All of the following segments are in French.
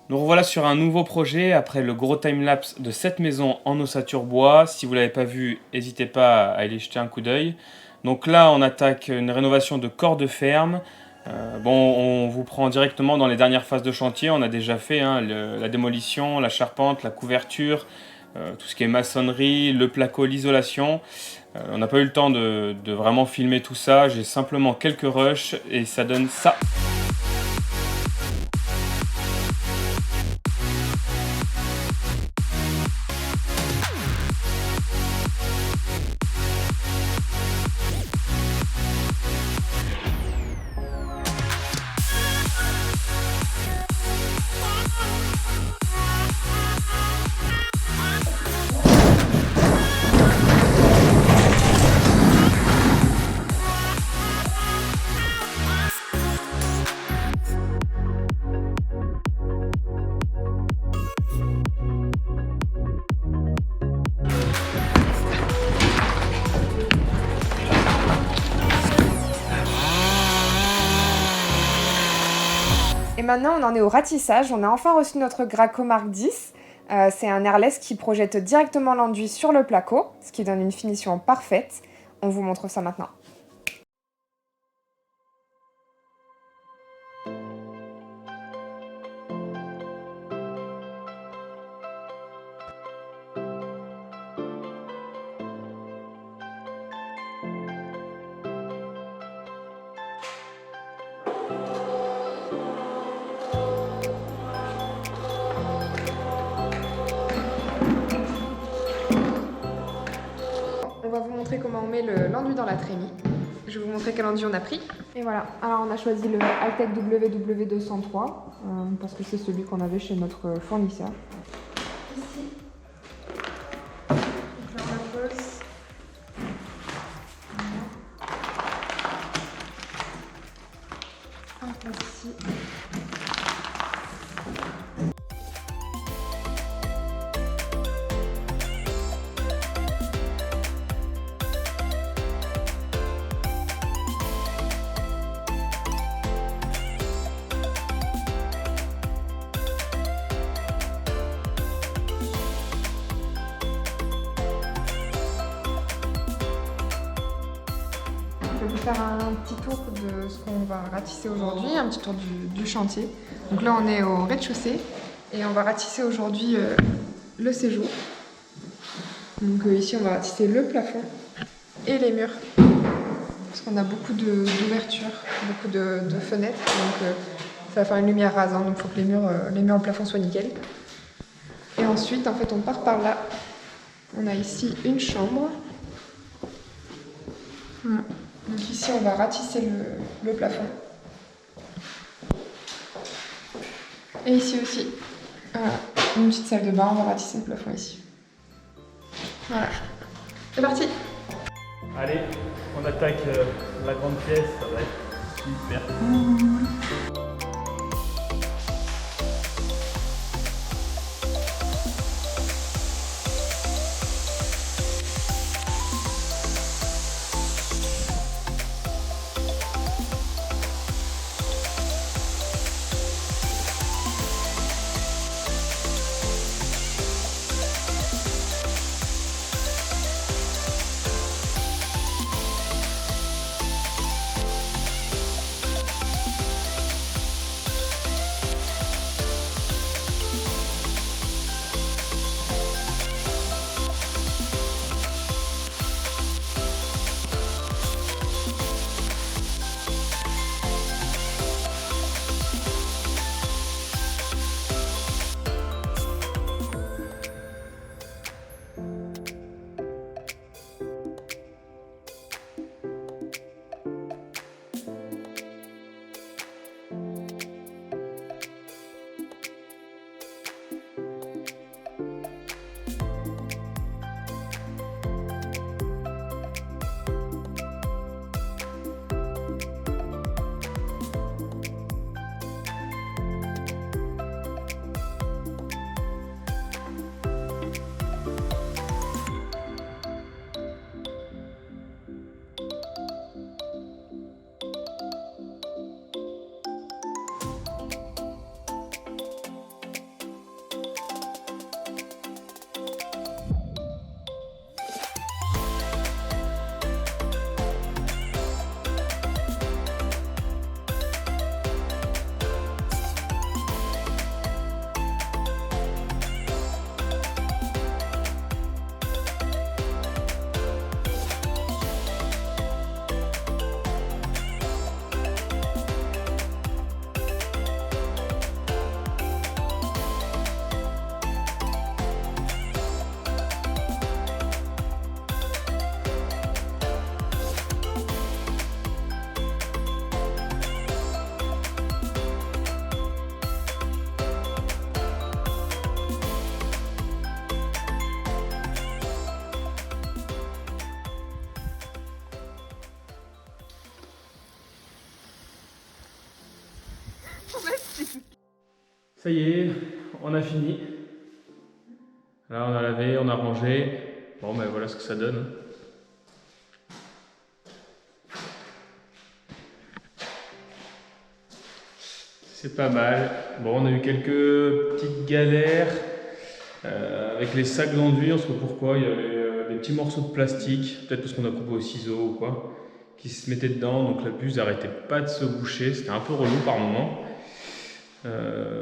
Nous revoilà sur un nouveau projet après le gros timelapse de cette maison en ossature bois. Si vous ne l'avez pas vu, n'hésitez pas à aller jeter un coup d'œil. Donc là, on attaque une rénovation de corps de ferme. Bon, on vous prend directement dans les dernières phases de chantier. On a déjà fait la démolition, la charpente, la couverture, tout ce qui est maçonnerie, le placo, l'isolation. On n'a pas eu le temps de vraiment filmer tout ça. J'ai simplement quelques rushs et ça donne ça. Et maintenant, on en est au ratissage. On a enfin reçu notre Graco Mark 10. C'est un airless qui projette directement l'enduit sur le placo, ce qui donne une finition parfaite. On vous montre ça maintenant. On va vous montrer comment on met l'enduit dans la trémie. Je vais vous montrer quel enduit on a pris. Et voilà, alors on a choisi le Altec WW203 parce que c'est celui qu'on avait chez notre fournisseur. Ici, donc là on la pose. Voilà. On passe ici. Je vais vous faire un petit tour de ce qu'on va ratisser aujourd'hui, un petit tour du chantier. Donc là on est au rez-de-chaussée et on va ratisser aujourd'hui le séjour. Donc ici on va ratisser le plafond et les murs. Parce qu'on a beaucoup d'ouvertures, beaucoup de fenêtres, donc ça va faire une lumière rasante, donc il faut que les murs au plafond soient nickel. Et ensuite en fait on part par là. On a ici une chambre. Voilà. Donc ici, on va ratisser le plafond. Et ici aussi, voilà, une petite salle de bain, on va ratisser le plafond ici. Voilà, c'est parti! Allez, on attaque la grande pièce, ça va être super cool. Ça y est, on a fini. Là, on a lavé, on a rangé. Bon, ben voilà ce que ça donne. C'est pas mal. Bon, on a eu quelques petites galères avec les sacs d'enduit. On sait pas pourquoi. Il y avait des petits morceaux de plastique, peut-être parce qu'on a coupé au ciseau ou quoi, qui se mettaient dedans. Donc la buse n'arrêtait pas de se boucher. C'était un peu relou par moment.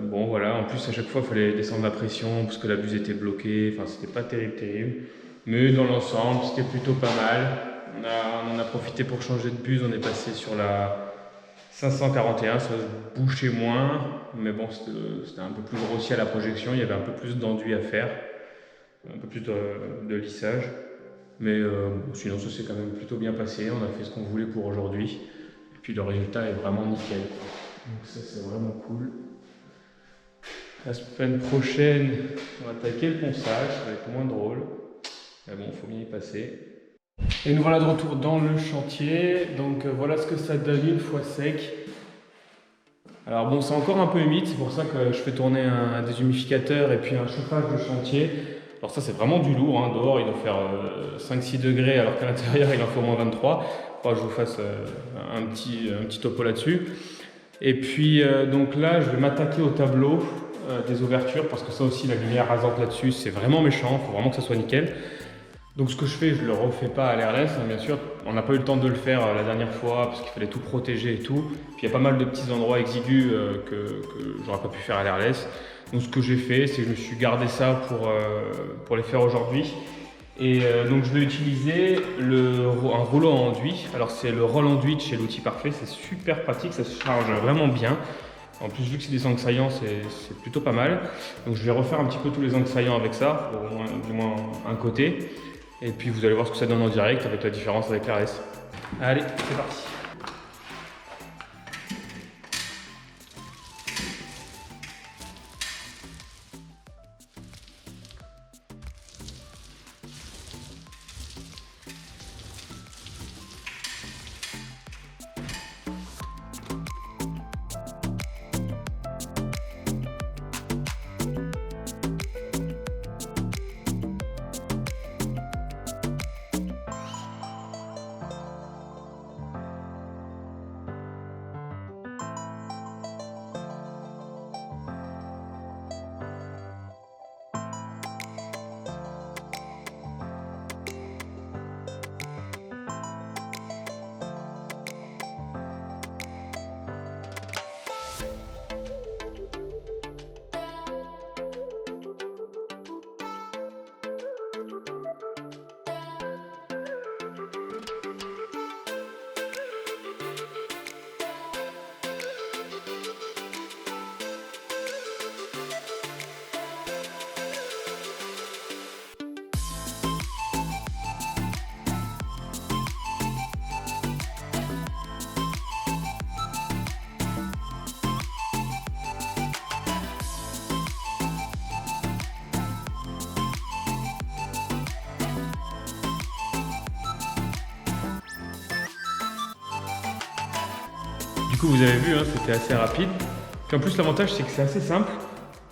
Bon voilà, en plus à chaque fois il fallait descendre la pression parce que la buse était bloquée, enfin c'était pas terrible, mais dans l'ensemble c'était plutôt pas mal. On en a profité pour changer de buse, on est passé sur la 541, ça se bouchait moins, mais bon c'était un peu plus grossier à la projection, il y avait un peu plus d'enduit à faire, un peu plus de lissage, mais sinon ça s'est quand même plutôt bien passé, on a fait ce qu'on voulait pour aujourd'hui, et puis le résultat est vraiment nickel. Donc ça c'est vraiment cool. La semaine prochaine, on va attaquer le ponçage, ça va être moins drôle. Mais bon, il faut bien y passer. Et nous voilà de retour dans le chantier. Donc voilà ce que ça donne une fois sec. Alors bon, c'est encore un peu humide, c'est pour ça que je fais tourner un déshumificateur et puis un chauffage de chantier. Alors ça c'est vraiment du lourd, hein. Dehors il doit faire 5-6 degrés alors qu'à l'intérieur il en fait au moins 23. Faudra que je vous fasse un petit topo là-dessus. Et puis donc là je vais m'attaquer au tableau des ouvertures parce que ça aussi la lumière rasante là-dessus c'est vraiment méchant, il faut vraiment que ça soit nickel. Donc ce que je fais, je ne le refais pas à l'airless, hein, bien sûr, on n'a pas eu le temps de le faire la dernière fois parce qu'il fallait tout protéger et tout. Puis il y a pas mal de petits endroits exigus que j'aurais pas pu faire à l'airless. Donc ce que j'ai fait, c'est que je me suis gardé ça pour les faire aujourd'hui. Et donc je vais utiliser un rouleau à enduit. Alors c'est le roll enduit de chez l'outil parfait, c'est super pratique, ça se charge vraiment bien. En plus vu que c'est des angles saillants, c'est plutôt pas mal. Donc je vais refaire un petit peu tous les angles saillants avec ça, au moins un côté. Et puis vous allez voir ce que ça donne en direct avec la différence avec l'airless. Allez, c'est parti. Du coup vous avez vu, hein, c'était assez rapide. Puis en plus l'avantage c'est que c'est assez simple.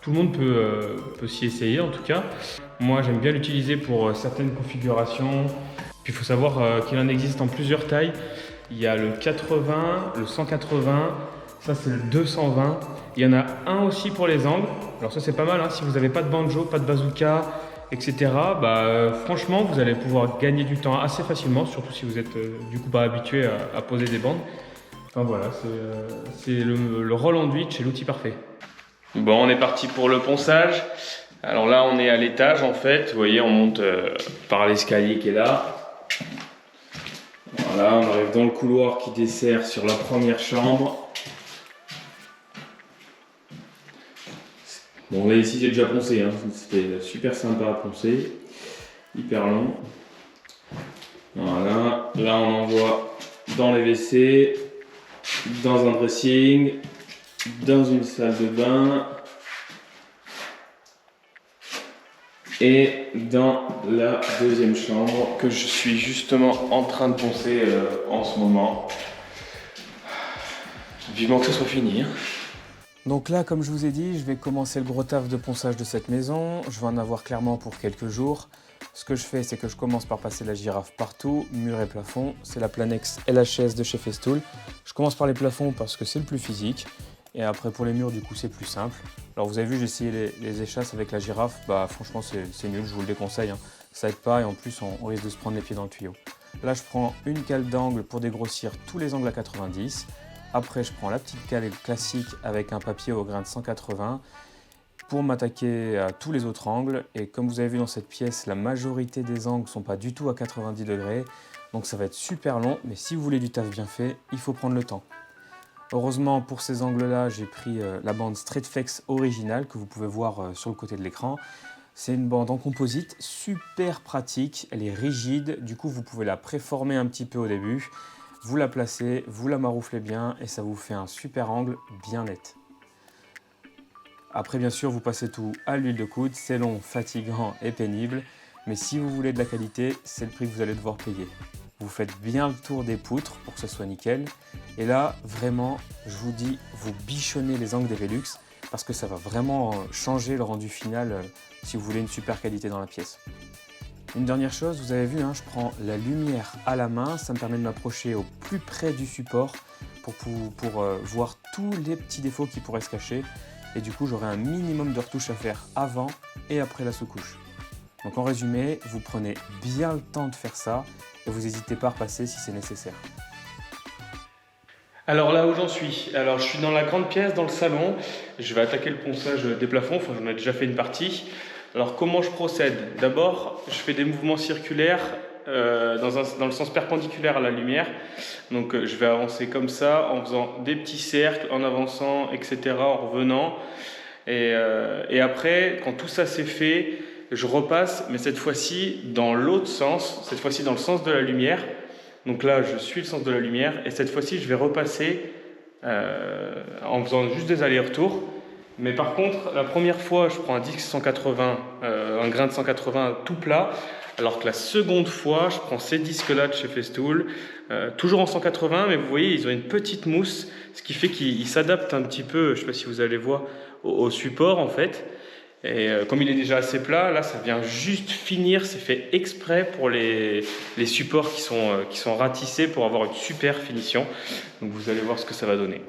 Tout le monde peut s'y essayer en tout cas. Moi j'aime bien l'utiliser pour certaines configurations. Puis il faut savoir qu'il en existe en plusieurs tailles. Il y a le 80, le 180, ça c'est le 220. Il y en a un aussi pour les angles. Alors ça c'est pas mal, hein, si vous n'avez pas de banjo, pas de bazooka, etc. Franchement vous allez pouvoir gagner du temps assez facilement, surtout si vous êtes du coup pas habitué à poser des bandes. Enfin voilà, c'est le roll enduit chez l'outil parfait. Bon, on est parti pour le ponçage. Alors là, on est à l'étage en fait. Vous voyez, on monte par l'escalier qui est là. Voilà, on arrive dans le couloir qui dessert sur la première chambre. Bon, là ici, j'ai déjà poncé. Hein. C'était super sympa à poncer. Hyper long. Voilà, là on envoie dans les WC. Dans un dressing, dans une salle de bain et dans la deuxième chambre que je suis justement en train de poncer en ce moment. Vivement que ça soit fini. Hein. Donc là, comme je vous ai dit, je vais commencer le gros taf de ponçage de cette maison. Je vais en avoir clairement pour quelques jours. Ce que je fais, c'est que je commence par passer la girafe partout, mur et plafond. C'est la Planex LHS de chez Festool. Je commence par les plafonds parce que c'est le plus physique. Et après pour les murs, du coup, c'est plus simple. Alors vous avez vu, j'ai essayé les échasses avec la girafe. Bah franchement, c'est nul, je vous le déconseille, hein. Ça aide pas et en plus, on risque de se prendre les pieds dans le tuyau. Là, je prends une cale d'angle pour dégrossir tous les angles à 90. Après, je prends la petite cale classique avec un papier au grain de 180 pour m'attaquer à tous les autres angles. Et comme vous avez vu dans cette pièce, la majorité des angles ne sont pas du tout à 90 degrés. Donc ça va être super long, mais si vous voulez du taf bien fait, il faut prendre le temps. Heureusement, pour ces angles-là, j'ai pris la bande Straightflex originale que vous pouvez voir sur le côté de l'écran. C'est une bande en composite, super pratique, elle est rigide, du coup vous pouvez la préformer un petit peu au début. Vous la placez, vous la marouflez bien et ça vous fait un super angle bien net. Après bien sûr vous passez tout à l'huile de coude, c'est long, fatigant et pénible, mais si vous voulez de la qualité, c'est le prix que vous allez devoir payer. Vous faites bien le tour des poutres pour que ce soit nickel. Et là, vraiment, je vous dis, vous bichonnez les angles des Velux parce que ça va vraiment changer le rendu final si vous voulez une super qualité dans la pièce. Une dernière chose, vous avez vu, hein, je prends la lumière à la main, ça me permet de m'approcher au plus près du support pour voir tous les petits défauts qui pourraient se cacher. Et du coup, j'aurai un minimum de retouches à faire avant et après la sous-couche. Donc en résumé, vous prenez bien le temps de faire ça et vous n'hésitez pas à repasser si c'est nécessaire. Alors là où j'en suis, alors je suis dans la grande pièce, dans le salon, je vais attaquer le ponçage des plafonds, enfin j'en ai déjà fait une partie. Alors comment je procède? D'abord, je fais des mouvements circulaires dans le sens perpendiculaire à la lumière. Donc je vais avancer comme ça, en faisant des petits cercles, en avançant, etc., en revenant. Et après, quand tout ça c'est fait, je repasse, mais cette fois-ci dans l'autre sens, cette fois-ci dans le sens de la lumière. Donc là, je suis le sens de la lumière, et cette fois-ci, je vais repasser en faisant juste des allers-retours. Mais par contre, la première fois, je prends un disque 180, un grain de 180 tout plat, alors que la seconde fois, je prends ces disques-là de chez Festool, toujours en 180, mais vous voyez, ils ont une petite mousse, ce qui fait qu'ils s'adaptent un petit peu, je ne sais pas si vous allez voir, au support en fait. Et comme il est déjà assez plat, là ça vient juste finir, c'est fait exprès pour les supports qui sont ratissés pour avoir une super finition. Donc vous allez voir ce que ça va donner.